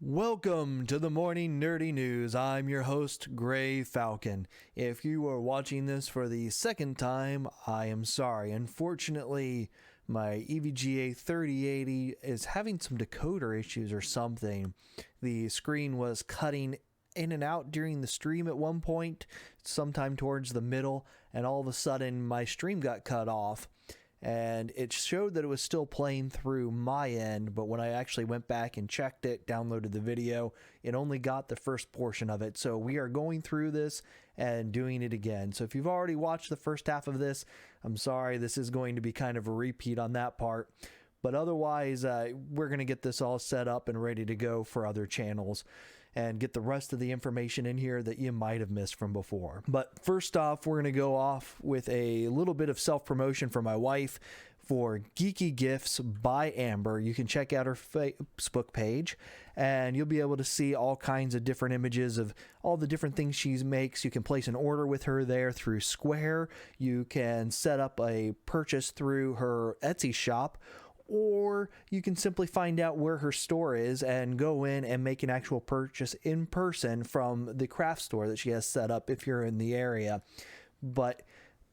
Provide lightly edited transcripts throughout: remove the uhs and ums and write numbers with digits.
Welcome to the Morning Nerdy News. I'm your host, Gray Falcon. If you are watching this for the second time, I am sorry. Unfortunately, my EVGA 3080 is having some decoder issues or something. The screen was cutting in and out during the stream at one point, sometime towards the middle, and all of a sudden my stream got cut off. And it showed that it was still playing through my end, but when I actually went back and checked it, downloaded the video, it only got the first portion of it. So we are going through this and doing it again. So if you've already watched the first half of this, I'm sorry, this is going to be kind of a repeat on that part. But otherwise, we're going to get this all set up and ready to go for other channels and get the rest of the information in here that you might have missed from before. But first off, we're going to go off with a little bit of self-promotion for my wife for Geeky Gifts by Amber. You can check out her Facebook page and you'll be able to see all kinds of different images of all the different things she makes. You can place an order with her there through Square. You can set up a purchase through her Etsy shop, or you can simply find out where her store is and go in and make an actual purchase in person from the craft store that she has set up if you're in the area. But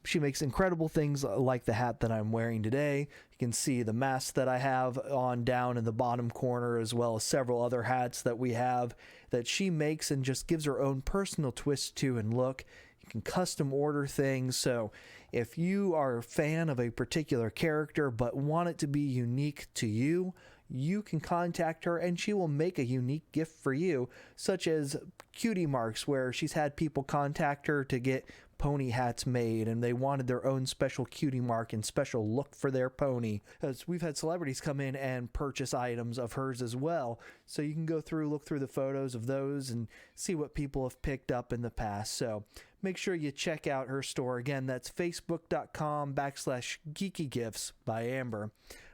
she makes incredible things like the hat that I'm wearing today. You can see the mask that I have on down in the bottom corner, as well as several other hats that we have that she makes and just gives her own personal twist to and look. You can custom order things. So if you are a fan of a particular character but want it to be unique to you, you can contact her and she will make a unique gift for you, such as cutie marks, where she's had people contact her to get pony hats made and they wanted their own special cutie mark and special look for their pony. As we've had celebrities come in and purchase items of hers as well, so you can go through, look through the photos of those and see what people have picked up in the past. So make sure you check out her store. Again, that's facebook.com/geekygifts by Amber.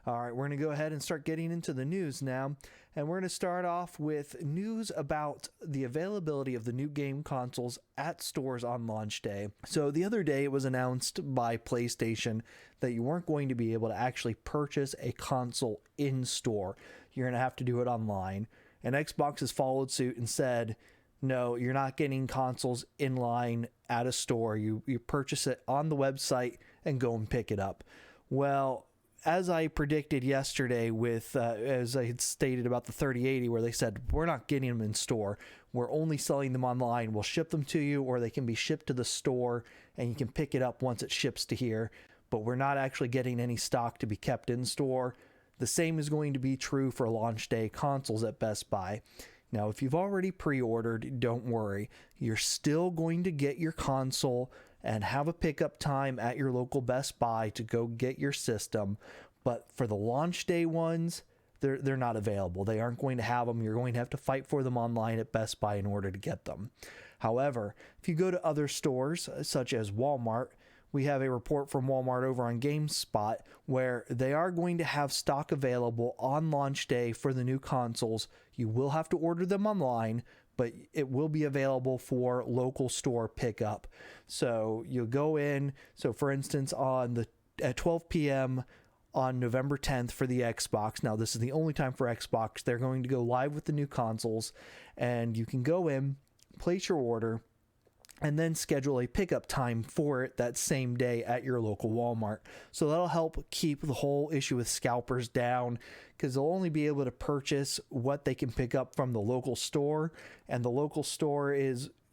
All right, we're going to go ahead and start getting into the news now. And we're going to start off with news about the availability of the new game consoles at stores on launch day. So the other day it was announced by PlayStation that you weren't going to be able to actually purchase a console in store. You're going to have to do it online. And Xbox has followed suit and said, no, you're not getting consoles in line at a store. You purchase it on the website and go and pick it up. Well, as I predicted yesterday with, as I had stated about the 3080, where they said, we're not getting them in store. We're only selling them online. We'll ship them to you, or they can be shipped to the store and you can pick it up once it ships to here. But we're not actually getting any stock to be kept in store. The same is going to be true for launch day consoles at Best Buy. Now, if you've already pre-ordered, don't worry. You're still going to get your console and have a pickup time at your local Best Buy to go get your system. But for the launch day ones, they're not available. They aren't going to have them. You're going to have to fight for them online at Best Buy in order to get them. However, if you go to other stores, such as Walmart, we have a report from Walmart over on GameSpot where they are going to have stock available on launch day for the new consoles. You will have to order them online, but it will be available for local store pickup. So you'll go in. So for instance, at 12 p.m. on November 10th for the Xbox. Now this is the only time for Xbox. They're going to go live with the new consoles, and you can go in, place your order, and then schedule a pickup time for it that same day at your local Walmart. So that'll help keep the whole issue with scalpers down, because they'll only be able to purchase what they can pick up from the local store, and the local store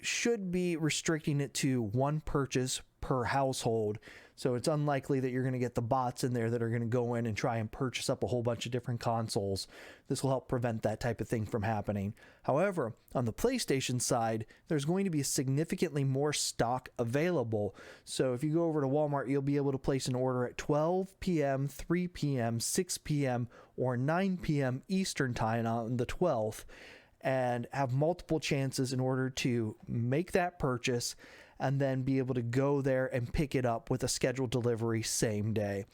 should be restricting it to one purchase per household. So it's unlikely that you're going to get the bots in there that are going to go in and try and purchase up a whole bunch of different consoles. This will help prevent that type of thing from happening. However, on the PlayStation side, there's going to be significantly more stock available. So if you go over to Walmart, you'll be able to place an order at 12 p.m., 3 p.m., 6 p.m., or 9 p.m. Eastern Time on the 12th, and have multiple chances in order to make that purchase and then be able to go there and pick it up with a scheduled delivery same day.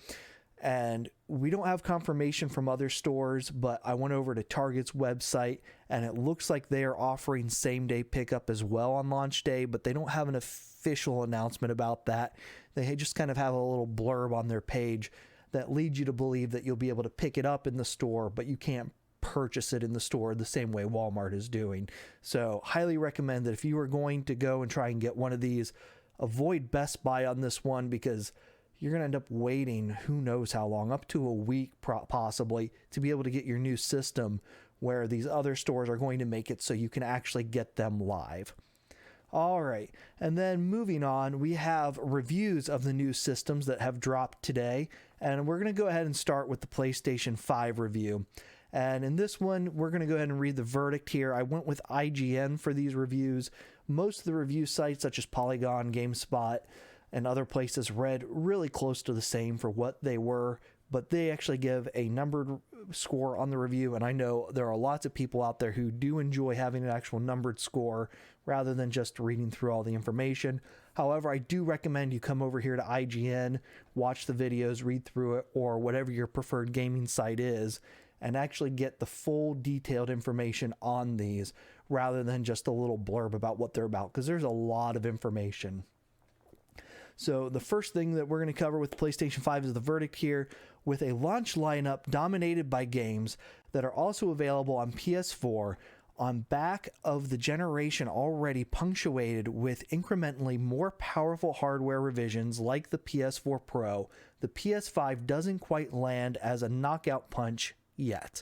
And we don't have confirmation from other stores, but I went over to Target's website and it looks like they are offering same day pickup as well on launch day, but they don't have an official announcement about that. They just kind of have a little blurb on their page that leads you to believe that you'll be able to pick it up in the store, but you can't purchase it in the store the same way Walmart is doing. So highly recommend that if you are going to go and try and get one of these, avoid Best Buy on this one, because you're going to end up waiting who knows how long, up to a week possibly, to be able to get your new system, where these other stores are going to make it so you can actually get them live. All right, and then moving on, we have reviews of the new systems that have dropped today, and we're going to go ahead and start with the PlayStation 5 review. And in this one, we're going to go ahead and read the verdict here. I went with IGN for these reviews. Most of the review sites, such as Polygon, GameSpot, and other places, read really close to the same for what they were, but they actually give a numbered score on the review, and I know there are lots of people out there who do enjoy having an actual numbered score rather than just reading through all the information. However, I do recommend you come over here to IGN, watch the videos, read through it, or whatever your preferred gaming site is, and actually get the full detailed information on these rather than just a little blurb about what they're about, because there's a lot of information. So the first thing that we're going to cover with PlayStation 5 is the verdict here, with a launch lineup dominated by games that are also available on PS4 on back of the generation already punctuated with incrementally more powerful hardware revisions like the PS4 Pro. The PS5 doesn't quite land as a knockout punch yet,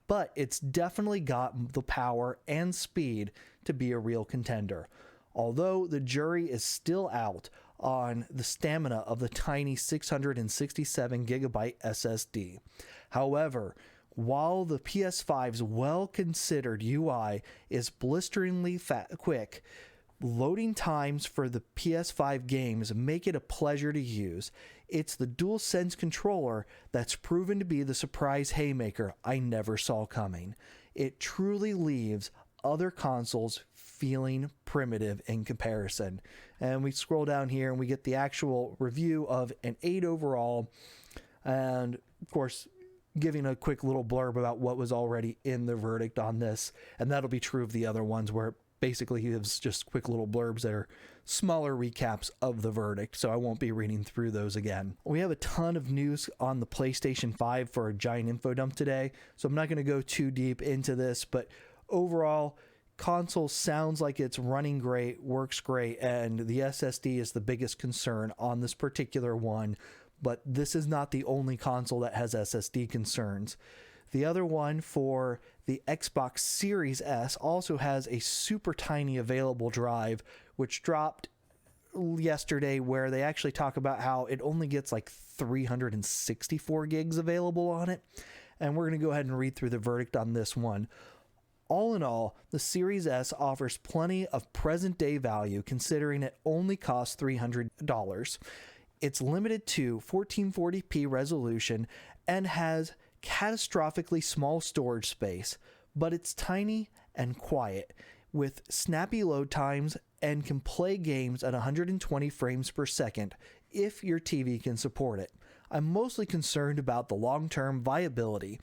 but it's definitely got the power and speed to be a real contender. Although the jury is still out on the stamina of the tiny 667 gigabyte SSD. However, while the PS5's well-considered UI is blisteringly quick, loading times for the PS5 games make it a pleasure to use. It's the DualSense controller that's proven to be the surprise haymaker I never saw coming. It truly leaves other consoles feeling primitive in comparison. And we scroll down here and we get the actual review of an 8 overall, and of course giving a quick little blurb about what was already in the verdict on this, and that'll be true of the other ones, where it basically gives just quick little blurbs that are smaller recaps of the verdict, so I won't be reading through those again. We have a ton of news on the PlayStation 5 for a giant info dump today, so I'm not going to go too deep into this, but overall, console sounds like it's running great, works great, and the SSD is the biggest concern on this particular one, but this is not the only console that has SSD concerns. The other one for the Xbox Series S also has a super tiny available drive, which dropped yesterday, where they actually talk about how it only gets like 364 gigs available on it. And we're going to go ahead and read through the verdict on this one. All in all, the Series S offers plenty of present-day value, considering it only costs $300. It's limited to 1440p resolution and has catastrophically small storage space, but it's tiny and quiet, with snappy load times, and can play games at 120 frames per second if your TV can support it. I'm mostly concerned about the long-term viability.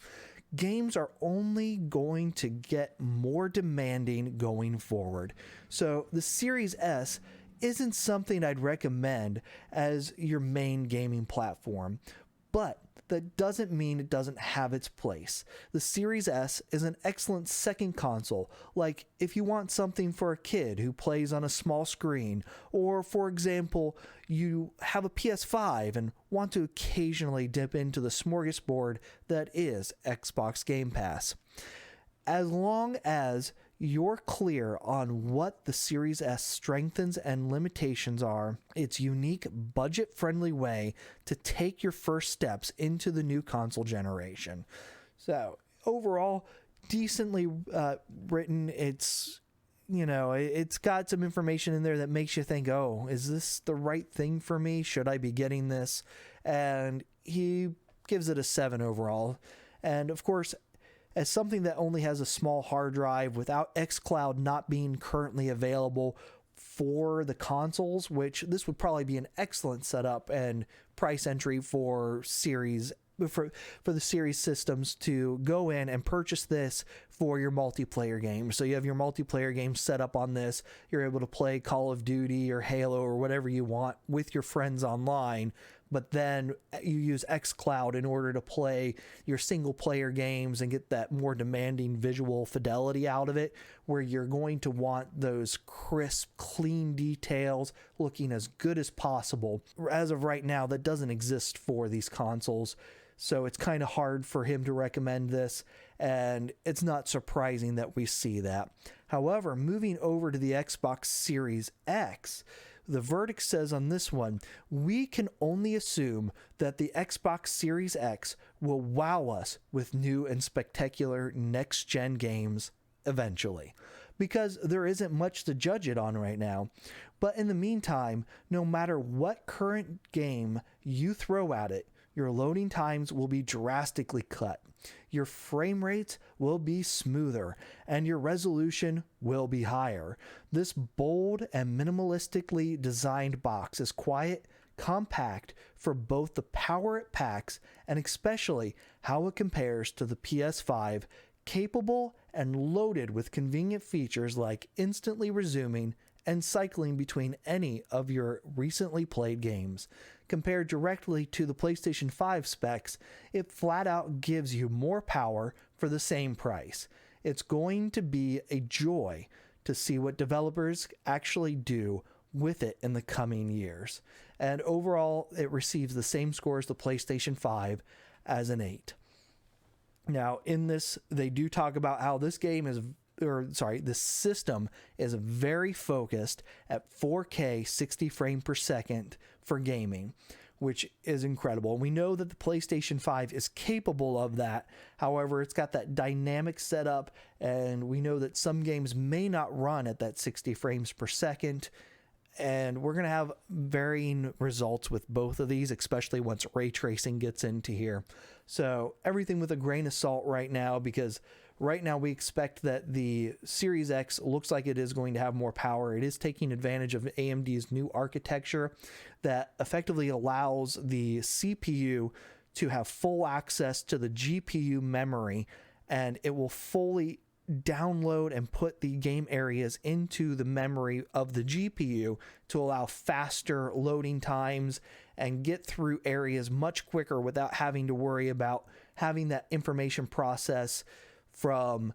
Games are only going to get more demanding going forward. So the Series S isn't something I'd recommend as your main gaming platform, but that doesn't mean it doesn't have its place. The Series S is an excellent second console, like if you want something for a kid who plays on a small screen, or for example, you have a PS5 and want to occasionally dip into the smorgasbord that is Xbox Game Pass. As long as you're clear on what the Series S strengths and limitations are, its unique budget-friendly way to take your first steps into the new console generation. So overall, decently written. It's, you know, it's got some information in there that makes you think, oh, is this the right thing for me? Should I be getting this? And he gives it a 7 overall. And of course, as something that only has a small hard drive, without xCloud not being currently available for the consoles, which this would probably be an excellent setup and price entry for the series systems to go in and purchase this for your multiplayer games. So you have your multiplayer games set up on this. You're able to play Call of Duty or Halo or whatever you want with your friends online, but then you use xCloud in order to play your single player games and get that more demanding visual fidelity out of it, where you're going to want those crisp, clean details looking as good as possible. As of right now, that doesn't exist for these consoles, so it's kind of hard for him to recommend this, and it's not surprising that we see that. However, moving over to the Xbox Series X, the verdict says on this one, we can only assume that the Xbox Series X will wow us with new and spectacular next-gen games eventually, because there isn't much to judge it on right now. But in the meantime, no matter what current game you throw at it, your loading times will be drastically cut, your frame rates will be smoother, and your resolution will be higher. This bold and minimalistically designed box is quiet, compact for both the power it packs and especially how it compares to the PS5, capable and loaded with convenient features like instantly resuming and cycling between any of your recently played games. Compared directly to the PlayStation 5 specs, it flat out gives you more power for the same price. It's going to be a joy to see what developers actually do with it in the coming years. And overall, it receives the same score as the PlayStation 5 as an 8. Now, in this, they do talk about how this game is, the system is very focused at 4K 60 frames per second for gaming, which is incredible. We know that the PlayStation 5 is capable of that. However, it's got that dynamic setup, and we know that some games may not run at that 60 frames per second. And we're going to have varying results with both of these, especially once ray tracing gets into here. So everything with a grain of salt right now, because right now we expect that the Series X looks like it is going to have more power. It is taking advantage of AMD's new architecture that effectively allows the CPU to have full access to the GPU memory, and it will fully download and put the game areas into the memory of the GPU to allow faster loading times and get through areas much quicker without having to worry about having that information process from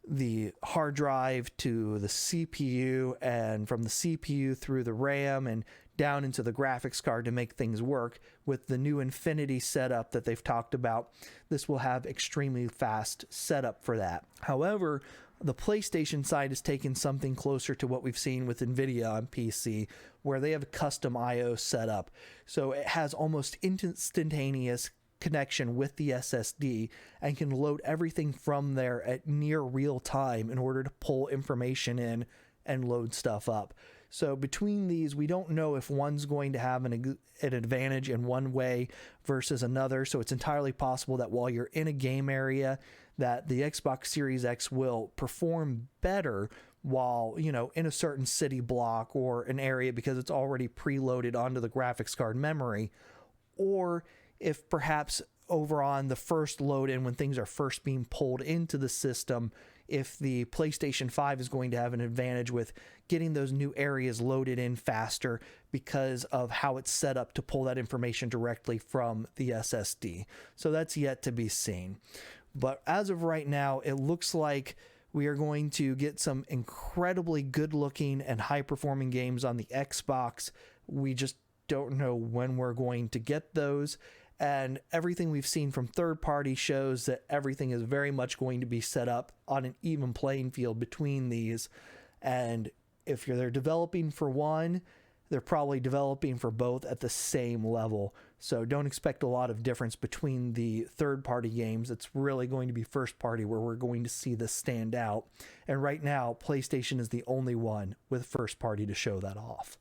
the hard drive to the CPU and from the CPU through the RAM and down into the graphics card to make things work. With the new Infinity setup that they've talked about, this will have extremely fast setup for that. However, the PlayStation side is taking something closer to what we've seen with NVIDIA on PC, where they have a custom I/O setup. So it has almost instantaneous connection with the SSD and can load everything from there at near real time in order to pull information in and load stuff up. So between these, we don't know if one's going to have an advantage in one way versus another. So it's entirely possible that while you're in a game area, that the Xbox Series X will perform better while, in a certain city block or an area because it's already preloaded onto the graphics card memory. Or if perhaps over on the first load in when things are first being pulled into the system, if the PlayStation 5 is going to have an advantage with getting those new areas loaded in faster because of how it's set up to pull that information directly from the SSD. So that's yet to be seen. But as of right now, it looks like we are going to get some incredibly good looking and high performing games on the Xbox. We just don't know when we're going to get those. And everything we've seen from third party shows that everything is very much going to be set up on an even playing field between these. And if they're developing for one, they're probably developing for both at the same level. So don't expect a lot of difference between the third party games. It's really going to be first party where we're going to see this stand out. And right now, PlayStation is the only one with first party to show that off.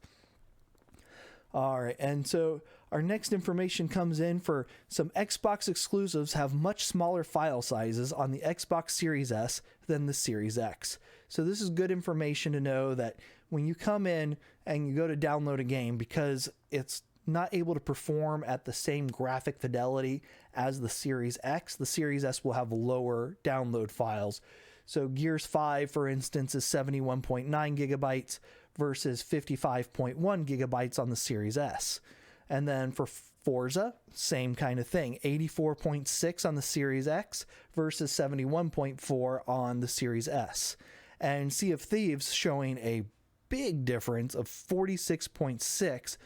All right, and so our next information comes in for some Xbox exclusives have much smaller file sizes on the Xbox Series S than the Series X. So this is good information to know that when you come in and you go to download a game, because it's not able to perform at the same graphic fidelity as the Series X, the Series S will have lower download files. So Gears 5, for instance, is 71.9 gigabytes versus 55.1 gigabytes on the Series S. And then for Forza, same kind of thing, 84.6 on the Series X versus 71.4 on the Series S. And Sea of Thieves showing a big difference of 46.6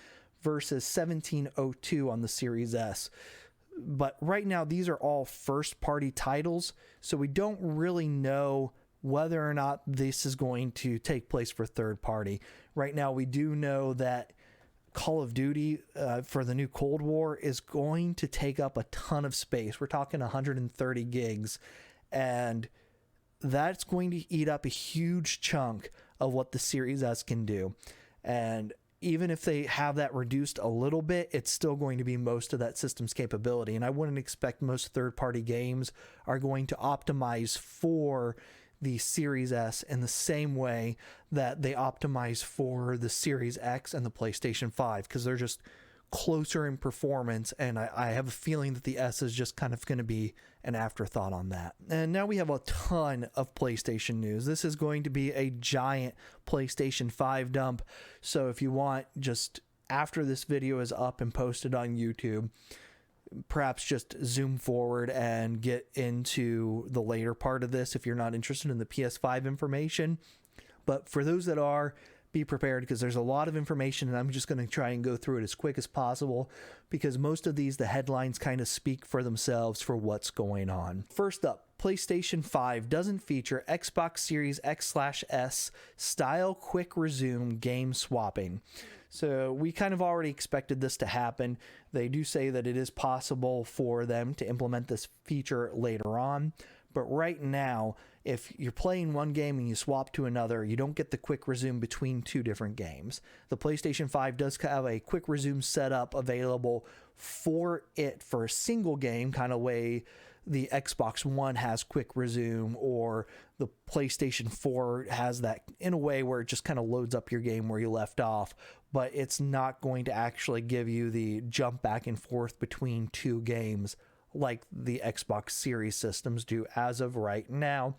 versus 1702 on the Series S. But right now, these are all first-party titles, so we don't really know whether or not this is going to take place for third-party. Right now, we do know that Call of Duty for the new Cold War is going to take up a ton of space. We're talking 130 gigs, and that's going to eat up a huge chunk of what the Series S can do. And even if they have that reduced a little bit, it's still going to be most of that system's capability. And I wouldn't expect most third-party games are going to optimize for the Series S in the same way that they optimize for the Series X and the PlayStation 5, because they're just closer in performance, and I have a feeling that the S is just kind of going to be an afterthought on that. And now we have a ton of PlayStation news. This is going to be a giant PlayStation 5 dump, so if you want, just after this video is up and posted on YouTube, perhaps just zoom forward and get into the later part of this if you're not interested in the PS5 information. But for those that are, be prepared, because there's a lot of information, and I'm just going to try and go through it as quick as possible, because most of these, the headlines kind of speak for themselves for what's going on. First up, PlayStation 5 doesn't feature Xbox Series X/S style quick resume game swapping. So we kind of already expected this to happen. They do say that it is possible for them to implement this feature later on, but right now, if you're playing one game and you swap to another, you don't get the quick resume between two different games. The PlayStation 5 does have a quick resume setup available for it for a single game, kind of way the Xbox One has quick resume, or the PlayStation 4 has that in a way where it just kind of loads up your game where you left off, but it's not going to actually give you the jump back and forth between two games like the Xbox Series systems do as of right now,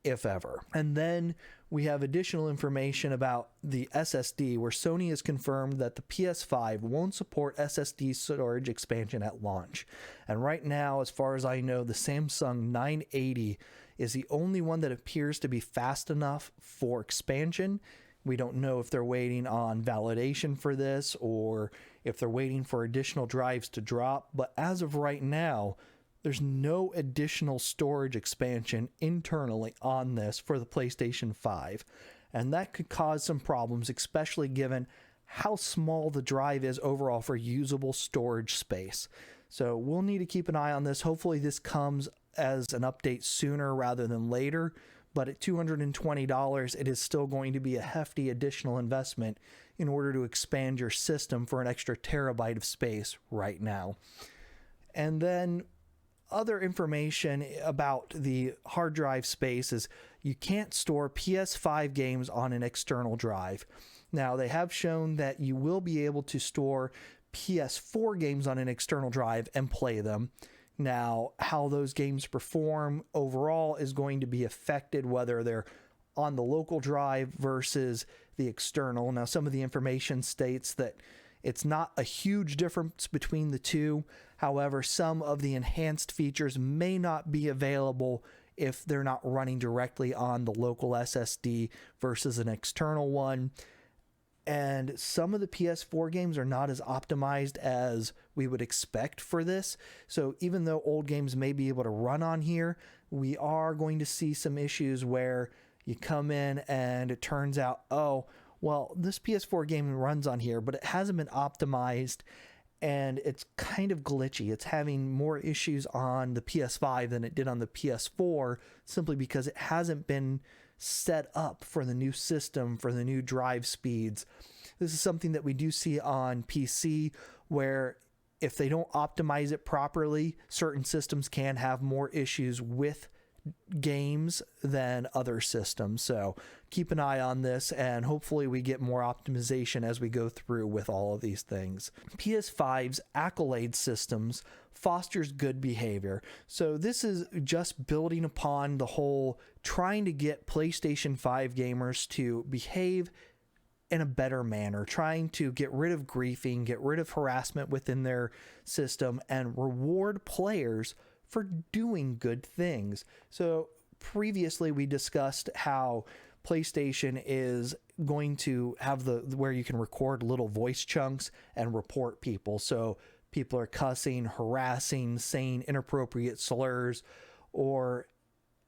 if ever. And then we have additional information about the SSD, where Sony has confirmed that the PS5 won't support SSD storage expansion at launch. And right now, as far as I know, the Samsung 980 is the only one that appears to be fast enough for expansion. We don't know if they're waiting on validation for this or if they're waiting for additional drives to drop, but as of right now, there's no additional storage expansion internally on this for the PlayStation 5, and that could cause some problems, especially given how small the drive is overall for usable storage space. So we'll need to keep an eye on this. Hopefully this comes as an update sooner rather than later, but at $220, it is still going to be a hefty additional investment in order to expand your system for an extra terabyte of space right now. And then other information about the hard drive space is you can't store PS5 games on an external drive. Now, they have shown that you will be able to store PS4 games on an external drive and play them. Now, how those games perform overall is going to be affected whether they're on the local drive versus the external. Now, some of the information states that it's not a huge difference between the two. However, some of the enhanced features may not be available if they're not running directly on the local SSD versus an external one. And some of the PS4 games are not as optimized as we would expect for this. So even though old games may be able to run on here, we are going to see some issues where you come in and it turns out, oh, well, this PS4 game runs on here, but it hasn't been optimized and it's kind of glitchy. It's having more issues on the PS5 than it did on the PS4, simply because it hasn't been set up for the new system, for the new drive speeds. This is something that we do see on PC, where if they don't optimize it properly, certain systems can have more issues with games than other systems. So keep an eye on this, and hopefully we get more optimization as we go through with all of these things. PS5's Accolades systems fosters good behavior. So this is just building upon the whole trying to get PlayStation 5 gamers to behave in a better manner, trying to get rid of griefing, get rid of harassment within their system, and reward players for doing good things. So previously we discussed how PlayStation is going to have where you can record little voice chunks and report people. So people are cussing, harassing, saying inappropriate slurs, or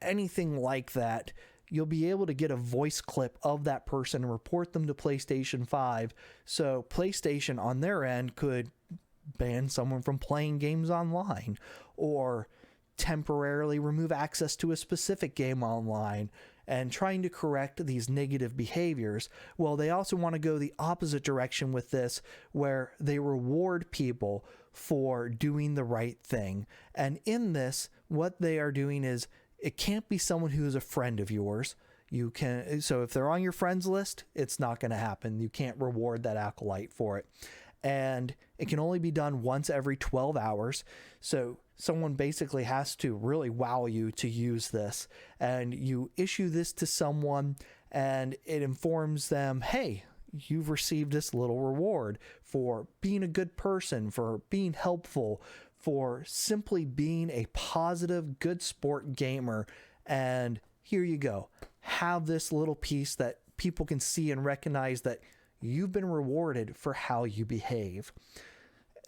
anything like that. You'll be able to get a voice clip of that person and report them to PlayStation 5. So PlayStation on their end could ban someone from playing games online, or temporarily remove access to a specific game online, and trying to correct these negative behaviors. Well, they also want to go the opposite direction with this, where they reward people for doing the right thing. And in this, what they are doing is, it can't be someone who is a friend of yours. So if they're on your friends list, it's not going to happen. You can't reward that acolyte for it. And it can only be done once every 12 hours. So someone basically has to really wow you to use this. And you issue this to someone, and it informs them, hey, you've received this little reward for being a good person, for being helpful, for simply being a positive, good sport gamer. And here you go. Have this little piece that people can see and recognize that you've been rewarded for how you behave.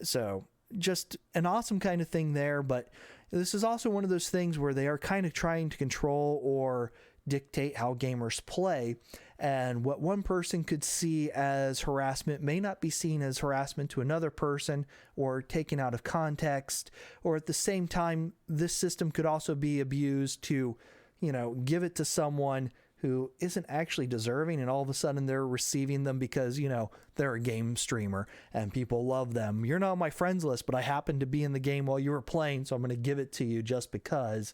So just an awesome kind of thing there. But this is also one of those things where they are kind of trying to control or dictate how gamers play. And what one person could see as harassment may not be seen as harassment to another person, or taken out of context. Or at the same time, this system could also be abused to, give it to someone who isn't actually deserving, and all of a sudden they're receiving them because, they're a game streamer and people love them. You're not on my friends list, but I happened to be in the game while you were playing, so I'm going to give it to you just because.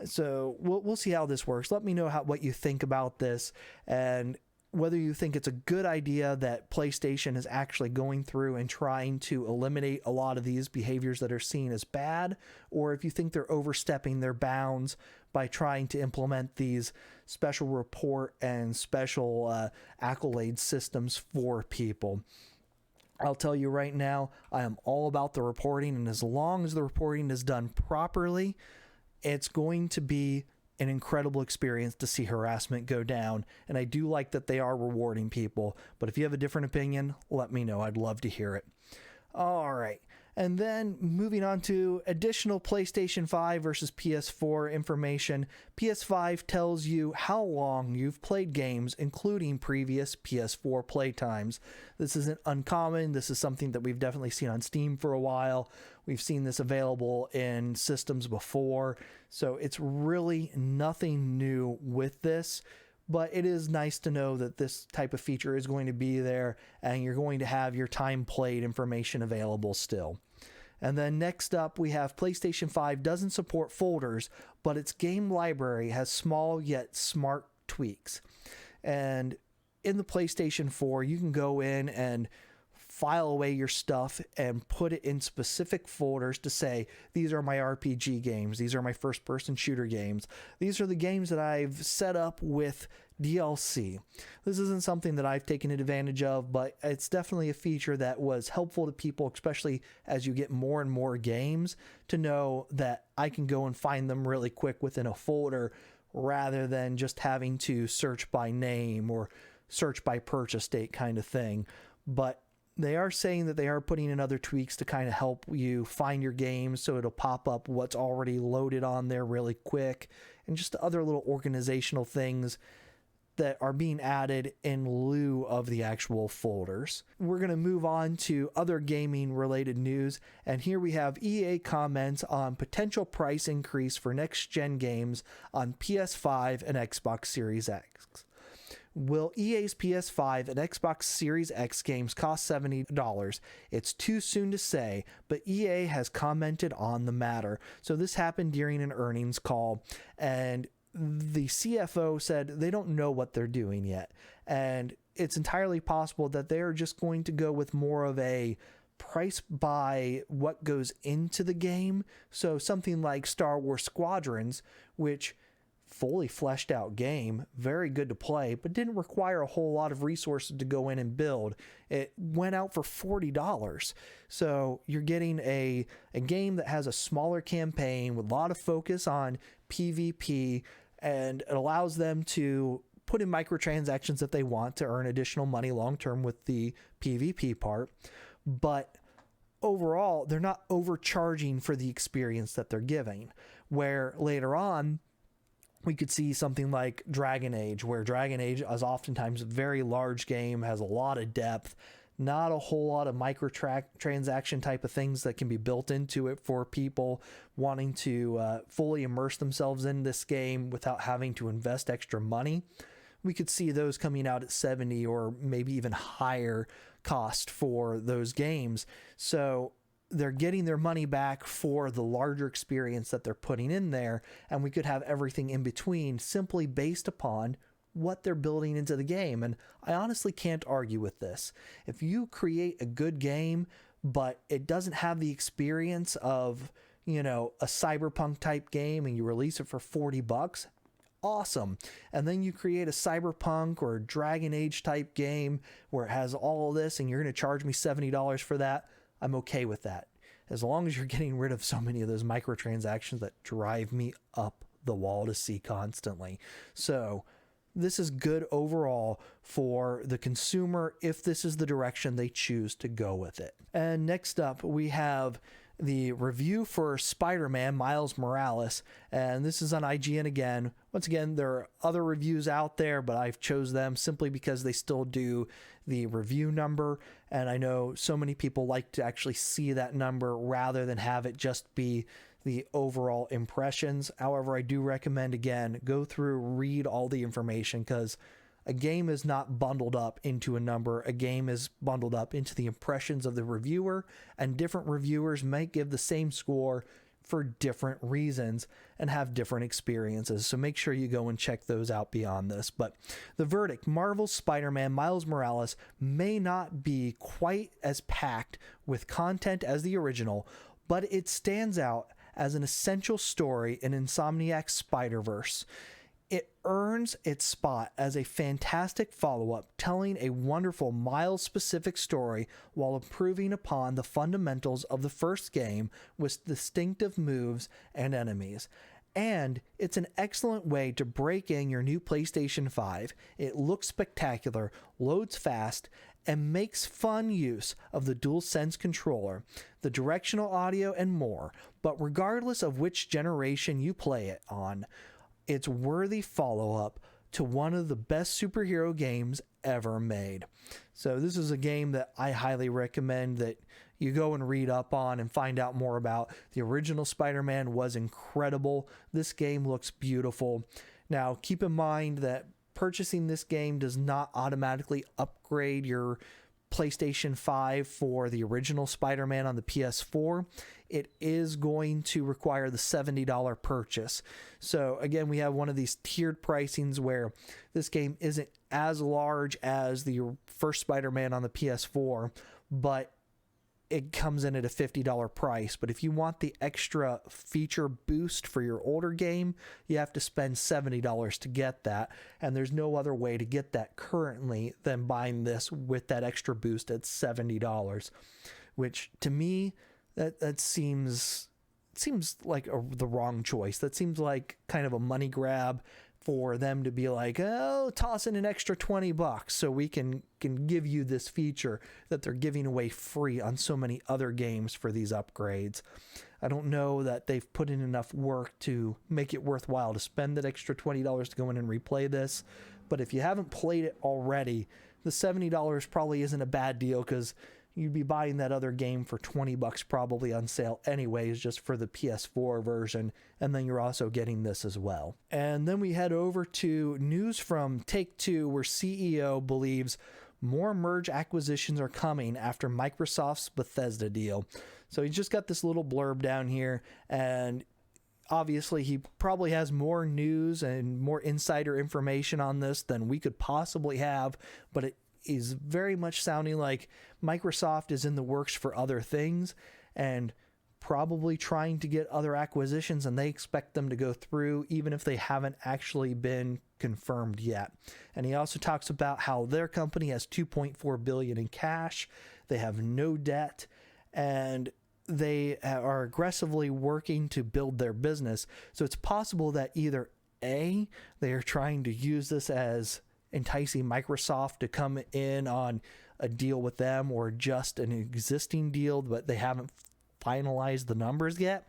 So we'll see how this works. Let me know what you think about this, and whether you think it's a good idea that PlayStation is actually going through and trying to eliminate a lot of these behaviors that are seen as bad, or if you think they're overstepping their bounds by trying to implement these special report and special accolade systems for people. I'll tell you right now, I am all about the reporting, and as long as the reporting is done properly, it's going to be an incredible experience to see harassment go down. And I do like that they are rewarding people. But if you have a different opinion, let me know. I'd love to hear it. All right. And then moving on to additional PlayStation 5 versus PS4 information. PS5 tells you how long you've played games, including previous PS4 playtimes. This isn't uncommon. This is something that we've definitely seen on Steam for a while. We've seen this available in systems before. So it's really nothing new with this. But it is nice to know that this type of feature is going to be there, and you're going to have your time played information available still. And then next up, we have PlayStation 5 doesn't support folders, but its game library has small yet smart tweaks. And in the PlayStation 4, you can go in and file away your stuff and put it in specific folders to say, these are my RPG games, these are my first-person shooter games, these are the games that I've set up with DLC. This isn't something that I've taken advantage of, but it's definitely a feature that was helpful to people, especially as you get more and more games, to know that I can go and find them really quick within a folder, rather than just having to search by name or search by purchase date kind of thing. But they are saying that they are putting in other tweaks to kind of help you find your games, so it'll pop up what's already loaded on there really quick, and just other little organizational things that are being added in lieu of the actual folders. We're going to move on to other gaming related news, and here we have EA comments on potential price increase for next gen games on PS5 and Xbox Series X. Will EA's PS5 and Xbox Series X games cost $70? It's too soon to say, but EA has commented on the matter. So this happened during an earnings call, and the CFO said they don't know what they're doing yet. And it's entirely possible that they're just going to go with more of a price by what goes into the game. So something like Star Wars Squadrons, which fully fleshed out game, very good to play, but didn't require a whole lot of resources to go in and build. It went out for $40. So you're getting a game that has a smaller campaign with a lot of focus on PvP, and it allows them to put in microtransactions if they want to earn additional money long term with the PvP part. But overall, they're not overcharging for the experience that they're giving. Where later on, we could see something like Dragon Age, where Dragon Age is oftentimes a very large game, has a lot of depth, not a whole lot of microtransaction type of things that can be built into it for people wanting to fully immerse themselves in this game without having to invest extra money. We could see those coming out at 70 or maybe even higher cost for those games. So they're getting their money back for the larger experience that they're putting in there, and we could have everything in between simply based upon what they're building into the game. And I honestly can't argue with this. If you create a good game, but it doesn't have the experience of, you know, a cyberpunk type game, and you release it for $40, awesome. And then you create a cyberpunk or Dragon Age type game where it has all of this and you're going to charge me $70 for that, I'm okay with that, as long as you're getting rid of so many of those microtransactions that drive me up the wall to see constantly. So this is good overall for the consumer if this is the direction they choose to go with it. And next up, we have the review for Spider-Man Miles Morales, and this is on IGN again. Once again, there are other reviews out there, but I've chose them simply because they still do the review number, and I know so many people like to actually see that number rather than have it just be the overall impressions. However, I do recommend, again, go through, read all the information, because a game is not bundled up into a number. A game is bundled up into the impressions of the reviewer, and different reviewers might give the same score for different reasons and have different experiences. So make sure you go and check those out beyond this. But the verdict: Marvel's Spider-Man Miles Morales may not be quite as packed with content as the original, but it stands out as an essential story in Insomniac's Spider-Verse. It earns its spot as a fantastic follow-up, telling a wonderful Miles-specific story while improving upon the fundamentals of the first game with distinctive moves and enemies. And it's an excellent way to break in your new PlayStation 5. It looks spectacular, loads fast, and makes fun use of the DualSense controller, the directional audio, and more. But regardless of which generation you play it on, it's worthy follow-up to one of the best superhero games ever made. So this is a game that I highly recommend that you go and read up on and find out more about. The original Spider-Man was incredible. This game looks beautiful. Now, keep in mind that purchasing this game does not automatically upgrade your PlayStation 5 for the original Spider-Man on the PS4. It is going to require the $70 purchase. So again, we have one of these tiered pricings where this game isn't as large as the first Spider-Man on the PS4, but it comes in at a $50 price. But if you want the extra feature boost for your older game, you have to spend $70 to get that. And there's no other way to get that currently than buying this with that extra boost at $70, which to me, that seems like the wrong choice. That seems like kind of a money grab for them to be like, oh, toss in an extra $20 so we can give you this feature that they're giving away free on so many other games for these upgrades. I don't know that they've put in enough work to make it worthwhile to spend that extra $20 to go in and replay this. But if you haven't played it already, the $70 probably isn't a bad deal, because you'd be buying that other game for $20 probably on sale anyways, just for the PS4 version, and then you're also getting this as well. And then we head over to news from Take-Two, where CEO believes more merge acquisitions are coming after Microsoft's Bethesda deal. So he's just got this little blurb down here, and obviously he probably has more news and more insider information on this than we could possibly have, but it is very much sounding like Microsoft is in the works for other things, and probably trying to get other acquisitions, and they expect them to go through even if they haven't actually been confirmed yet. And he also talks about how their company has $2.4 billion in cash, they have no debt, and they are aggressively working to build their business. So it's possible that either A, they are trying to use this as enticing Microsoft to come in on a deal with them, or just an existing deal, but they haven't finalized the numbers yet,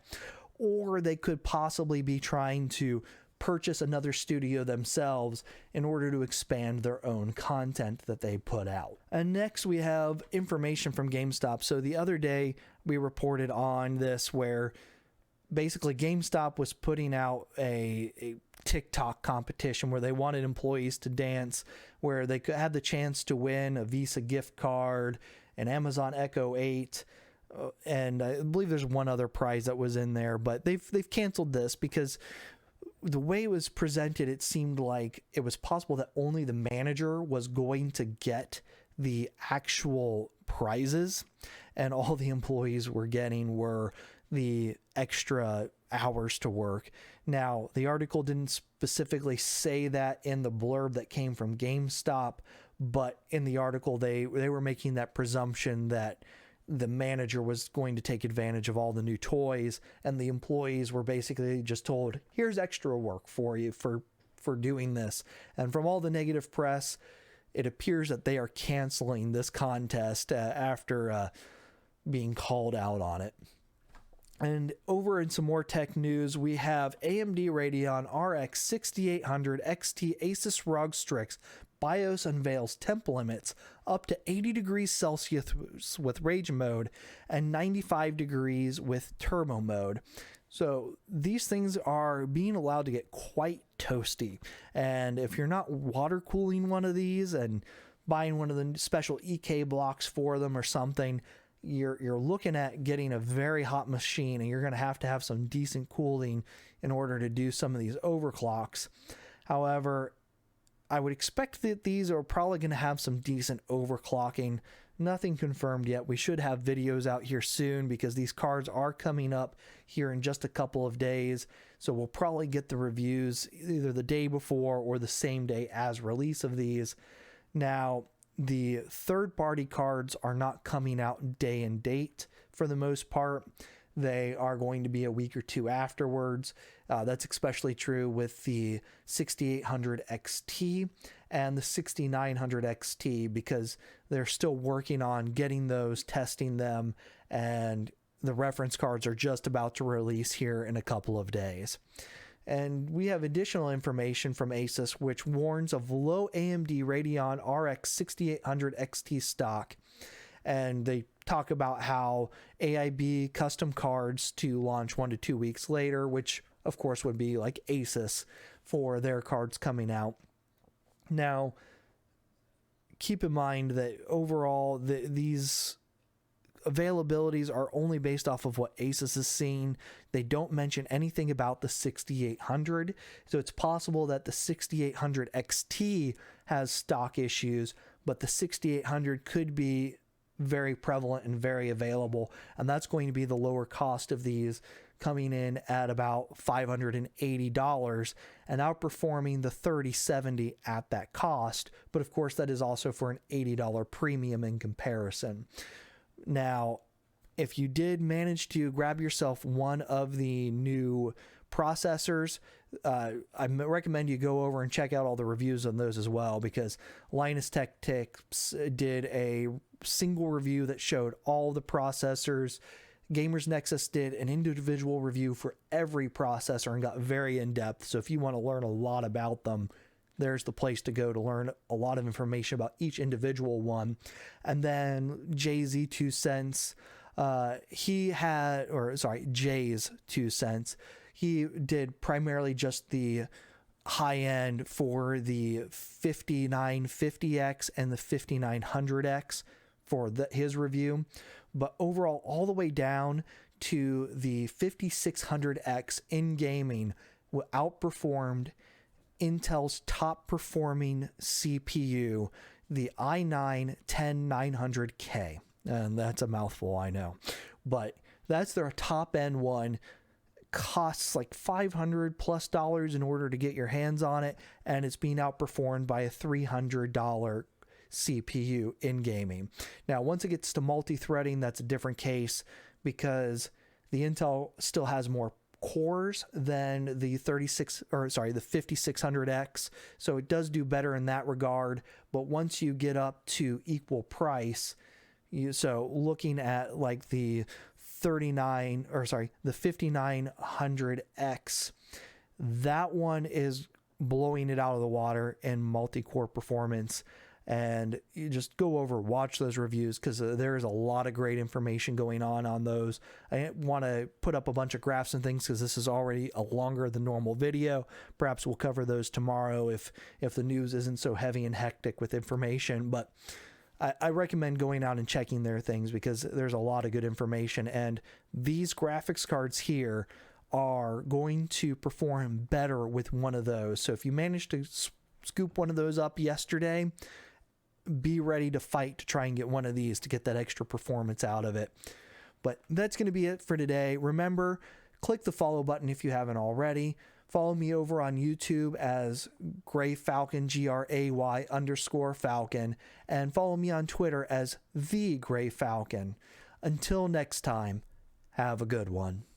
or they could possibly be trying to purchase another studio themselves in order to expand their own content that they put out. And next we have information from GameStop. So the other day we reported on this, where basically GameStop was putting out a TikTok competition where they wanted employees to dance, where they could have the chance to win a Visa gift card, an Amazon Echo 8, and I believe there's one other prize that was in there, but they've canceled this because the way it was presented, it seemed like it was possible that only the manager was going to get the actual prizes, and all the employees were getting were the extra hours to work. Now, the article didn't specifically say that in the blurb that came from GameStop, but in the article they were making that presumption that the manager was going to take advantage of all the new toys, and the employees were basically just told, here's extra work for you for doing this. And from all the negative press, it appears that they are canceling this contest after being called out on it. And over in some more tech news, we have AMD Radeon RX 6800 XT Asus ROG Strix BIOS unveils temp limits up to 80 degrees Celsius with rage mode and 95 degrees with turbo mode. So these things are being allowed to get quite toasty. And if you're not water cooling one of these and buying one of the special EK blocks for them or something, you're looking at getting a very hot machine, and you're going to have some decent cooling in order to do some of these overclocks. However, I would expect that these are probably going to have some decent overclocking. Nothing confirmed yet. We should have videos out here soon because these cards are coming up here in just a couple of days. So we'll probably get the reviews either the day before or the same day as release of these. Now, the third-party cards are not coming out day and date for the most part. They are going to be a week or two afterwards. That's especially true with the 6800 XT and the 6900 XT because they're still working on getting those, testing them, and the reference cards are just about to release here in a couple of days. And we have additional information from Asus, which warns of low AMD Radeon RX 6800 XT stock. And they talk about how AIB custom cards to launch 1 to 2 weeks later, which of course would be like Asus for their cards coming out. Now, keep in mind that overall these availabilities are only based off of what Asus is seeing. They don't mention anything about the 6800, so it's possible that the 6800 XT has stock issues, but the 6800 could be very prevalent and very available, and that's going to be the lower cost of these, coming in at about $580 and outperforming the 3070 at that cost. But of course, that is also for an $80 premium in comparison. Now, if you did manage to grab yourself one of the new processors, I recommend you go over and check out all the reviews on those as well, because Linus Tech Tips did a single review that showed all the processors. Gamers Nexus did an individual review for every processor and got very in-depth. So if you want to learn a lot about them, there's the place to go to learn a lot of information about each individual one. And then Jay's 2 cents, Jay's 2 cents, he did primarily just the high end for the 5950X and the 5900X for his review. But overall, all the way down to the 5600X in gaming outperformed Intel's top performing CPU, the i9-10900K. And that's a mouthful, I know. But That's their top end one. Costs like $500+ in order to get your hands on it, and it's being outperformed by a $300 CPU in gaming. Now, once it gets to multi-threading, that's a different case because the Intel still has more cores than the 5600X, so it does do better in that regard. But once you get up to equal price, so looking at like the 5900X, that one is blowing it out of the water in multi-core performance. And you just go over, watch those reviews, because there's a lot of great information going on those. I didn't want to put up a bunch of graphs and things because this is already a longer than normal video. Perhaps we'll cover those tomorrow if the news isn't so heavy and hectic with information. But I recommend going out and checking their things because there's a lot of good information. And these graphics cards here are going to perform better with one of those. So if you managed to scoop one of those up yesterday, be ready to fight to try and get one of these to get that extra performance out of it. But that's going to be it for today. Remember, click the follow button if you haven't already. Follow me over on YouTube as Gray Falcon, GRAY_Falcon, and follow me on Twitter as the Gray Falcon. Until next time, have a good one.